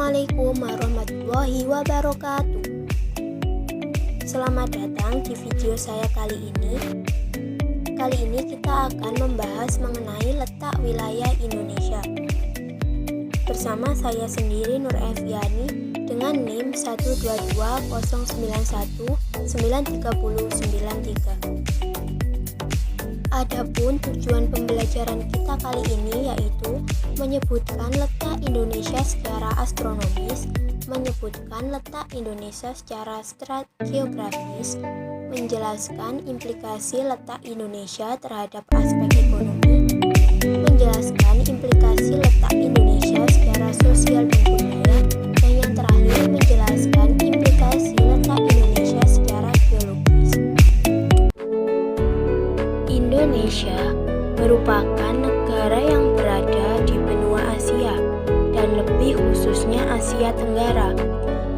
Assalamualaikum warahmatullahi wabarakatuh. Selamat datang di video saya kali ini. Kali ini kita akan membahas mengenai letak wilayah Indonesia. Bersama saya sendiri Nur Eviani dengan NIM 12209193093. Adapun tujuan pembelajaran kita kali ini yaitu menyebutkan letak Indonesia secara astronomis, menyebutkan letak Indonesia secara geografis, menjelaskan implikasi letak Indonesia terhadap aspek ekonomi, menjelaskan implikasi letak Indonesia secara sosial dan budaya, dan yang terakhir menjelaskan implikasi letak Indonesia secara geologis. Indonesia merupakan negara yang berada di benua Asia dan lebih khususnya Asia Tenggara.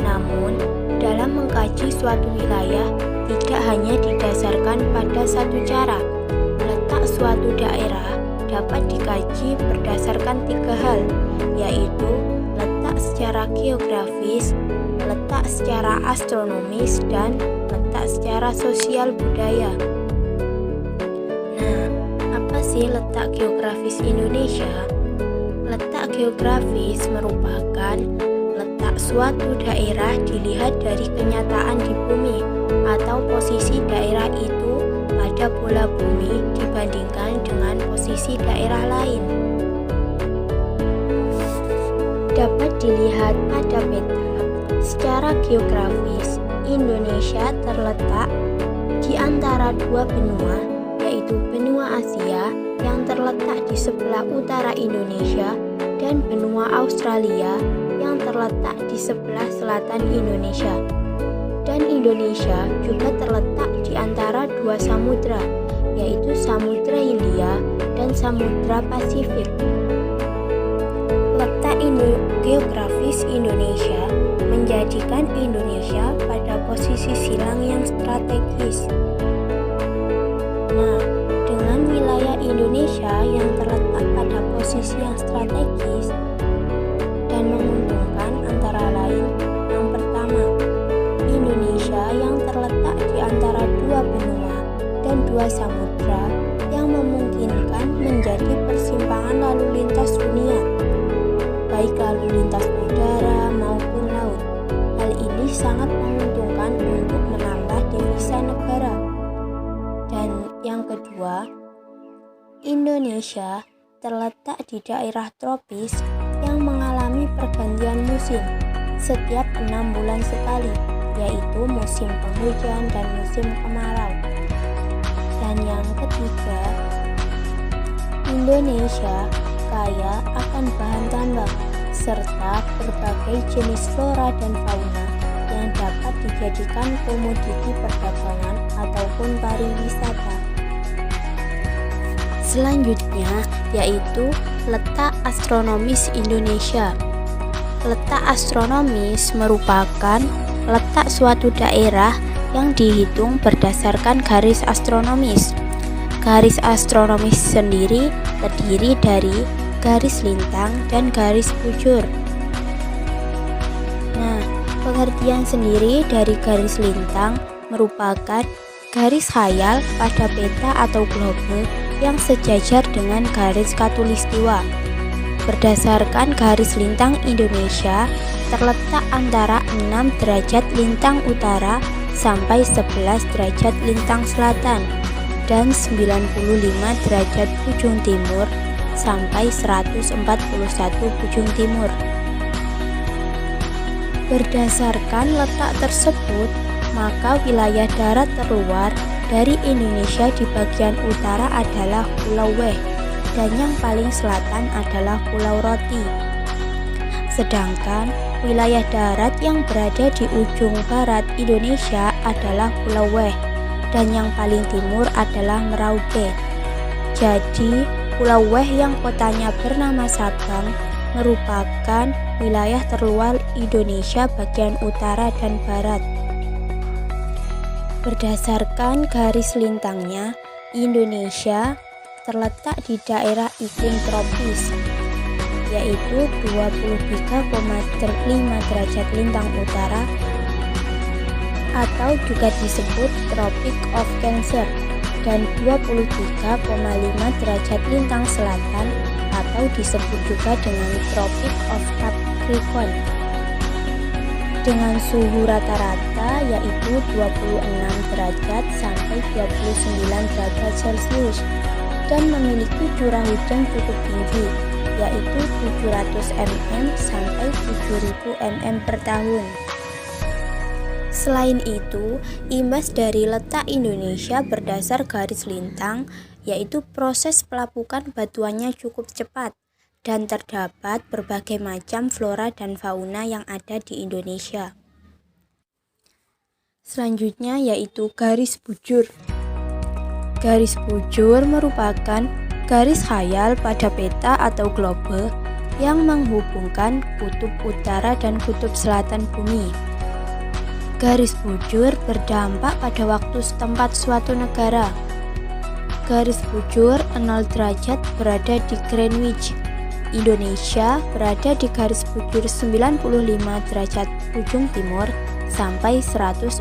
Namun, dalam mengkaji suatu wilayah tidak hanya didasarkan pada satu cara. Letak suatu daerah dapat dikaji berdasarkan tiga hal, yaitu letak secara geografis, letak secara astronomis, dan letak secara sosial budaya. Apa sih letak geografis Indonesia? Letak geografis merupakan letak suatu daerah dilihat dari kenyataan di bumi atau posisi daerah itu pada bola bumi dibandingkan dengan posisi daerah lain. Dapat dilihat pada peta, secara geografis Indonesia terletak di antara dua benua, yaitu benua Asia yang terletak di sebelah utara Indonesia dan benua Australia yang terletak di sebelah selatan Indonesia. Dan Indonesia juga terletak di antara dua samudra, yaitu Samudra Hindia dan Samudra Pasifik. Letak geografis Indonesia menjadikan Indonesia pada posisi silang yang strategis. Nah, dengan wilayah Indonesia yang terletak pada posisi yang strategis dan menguntungkan antara lain, yang pertama, Indonesia yang terletak di antara dua benua dan dua samudra yang memungkinkan menjadi persimpangan lalu lintas dunia, baik lalu lintas udara maupun laut. Hal ini sangat menguntungkan untuk menambah devisa negara. Dan yang kedua, Indonesia terletak di daerah tropis yang mengalami pergantian musim setiap 6 bulan sekali, yaitu musim penghujan dan musim kemarau. Dan yang ketiga, Indonesia kaya akan bahan tambang serta berbagai jenis flora dan fauna yang dapat dijadikan komoditi perdagangan ataupun pariwisata. Selanjutnya yaitu letak astronomis Indonesia. Letak astronomis merupakan letak suatu daerah yang dihitung berdasarkan garis astronomis. Garis astronomis sendiri terdiri dari garis lintang dan garis bujur. Pengertian sendiri dari garis lintang merupakan garis khayal pada peta atau globe yang sejajar dengan garis khatulistiwa. Berdasarkan garis lintang Indonesia terletak antara 6 derajat lintang utara sampai 11 derajat lintang selatan dan 95 derajat ujung timur sampai 141 ujung timur. Berdasarkan letak tersebut, maka wilayah darat terluar dari Indonesia di bagian utara adalah Pulau Weh dan yang paling selatan adalah Pulau Roti. Sedangkan wilayah darat yang berada di ujung barat Indonesia adalah Pulau Weh dan yang paling timur adalah Merauke. Jadi, Pulau Weh yang kotanya bernama Sabang merupakan wilayah terluar Indonesia bagian utara dan barat. Berdasarkan garis lintangnya, Indonesia terletak di daerah iklim tropis. yaitu 23,5 derajat lintang utara atau juga disebut Tropic of Cancer, dan 23,5 derajat lintang selatan atau disebut juga dengan Tropic of Capricorn, dengan suhu rata-rata yaitu 26 derajat sampai 29 derajat Celcius, dan memiliki curah hujan cukup tinggi yaitu 700 mm sampai 7000 mm per tahun. Selain itu, imbas dari letak Indonesia berdasar garis lintang, yaitu proses pelapukan batuannya cukup cepat dan terdapat berbagai macam flora dan fauna yang ada di Indonesia. Selanjutnya yaitu garis bujur. Garis bujur merupakan garis khayal pada peta atau globe yang menghubungkan kutub utara dan kutub selatan bumi. Garis bujur berdampak pada waktu setempat suatu negara. Garis bujur 0 derajat berada di Greenwich. Indonesia berada di garis bujur 95 derajat ujung timur sampai 141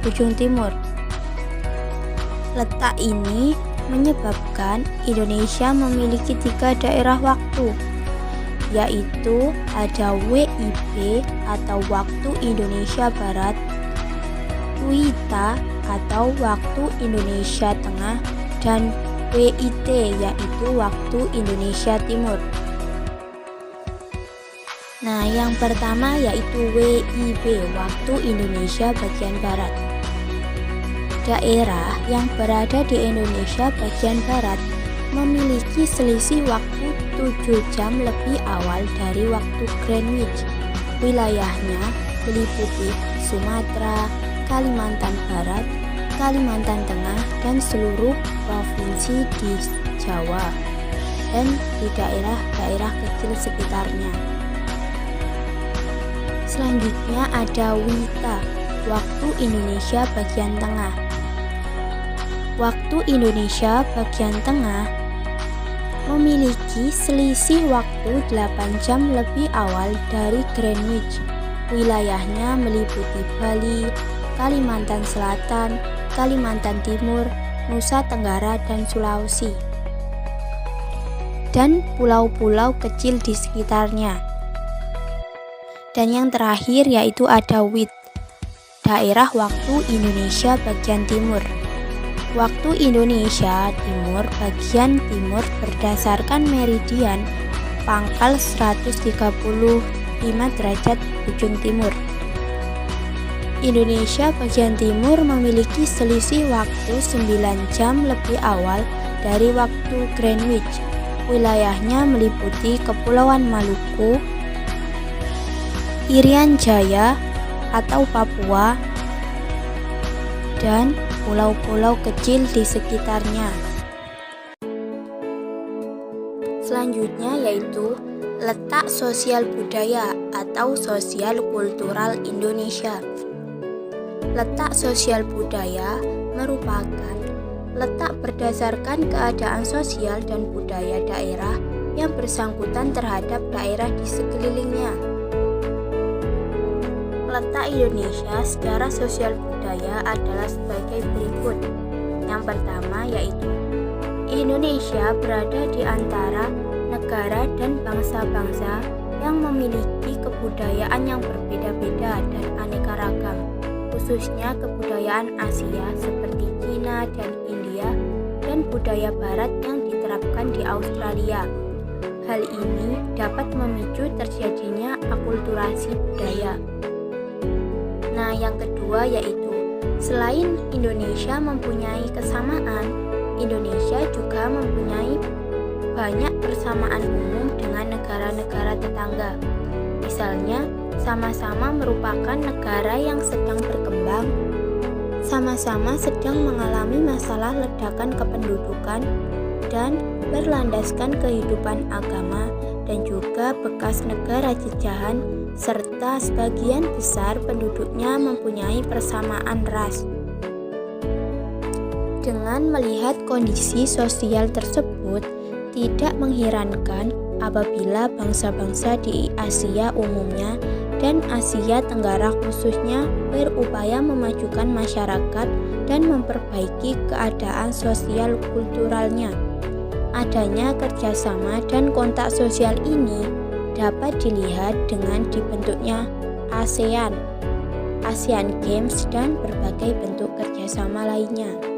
ujung timur. Letak ini menyebabkan Indonesia memiliki 3 daerah waktu, yaitu ada WIB atau Waktu Indonesia Barat, WITA atau Waktu Indonesia Tengah, dan WIT yaitu Waktu Indonesia Timur. Nah, yang pertama yaitu WIB, Waktu Indonesia Bagian Barat. Daerah yang berada di Indonesia bagian barat memiliki selisih waktu 7 jam lebih awal dari waktu Greenwich. Wilayahnya meliputi Sumatera, Kalimantan Barat, Kalimantan Tengah, dan seluruh provinsi di Jawa dan di daerah-daerah kecil sekitarnya. Selanjutnya ada WITA, Waktu Indonesia Bagian Tengah. Waktu Indonesia bagian tengah memiliki selisih waktu 8 jam lebih awal dari Greenwich. Wilayahnya meliputi Bali, Kalimantan Selatan, Kalimantan Timur, Nusa Tenggara, dan Sulawesi, dan pulau-pulau kecil di sekitarnya. Dan yang terakhir yaitu ada WIT, Daerah Waktu Indonesia Bagian Timur. Waktu Indonesia Timur bagian timur berdasarkan meridian pangkal 135 derajat ujung timur. Indonesia bagian timur memiliki selisih waktu 9 jam lebih awal dari waktu Greenwich. Wilayahnya meliputi Kepulauan Maluku, Irian Jaya atau Papua, dan pulau-pulau kecil di sekitarnya. Selanjutnya yaitu letak sosial budaya atau sosial kultural Indonesia. Letak sosial budaya merupakan letak berdasarkan keadaan sosial dan budaya daerah yang bersangkutan terhadap daerah di sekelilingnya. Letak Indonesia secara sosial budaya adalah sebagai berikut. Yang pertama yaitu Indonesia berada di antara negara dan bangsa-bangsa yang memiliki kebudayaan yang berbeda-beda dan aneka ragam, khususnya kebudayaan Asia seperti Cina dan India, dan budaya Barat yang diterapkan di Australia. Hal ini dapat memicu terjadinya akulturasi budaya. Nah, yang kedua yaitu selain Indonesia mempunyai kesamaan, Indonesia juga mempunyai banyak persamaan umum dengan negara-negara tetangga. Misalnya, sama-sama merupakan negara yang sedang berkembang, sama-sama sedang mengalami masalah ledakan kependudukan dan berlandaskan kehidupan agama, dan juga bekas negara jajahan, serta sebagian besar penduduknya mempunyai persamaan ras. Dengan melihat kondisi sosial tersebut, tidak mengherankan apabila bangsa-bangsa di Asia umumnya dan Asia Tenggara khususnya berupaya memajukan masyarakat dan memperbaiki keadaan sosial kulturalnya. Adanya kerjasama dan kontak sosial ini dapat dilihat dengan dibentuknya ASEAN Games dan berbagai bentuk kerjasama lainnya.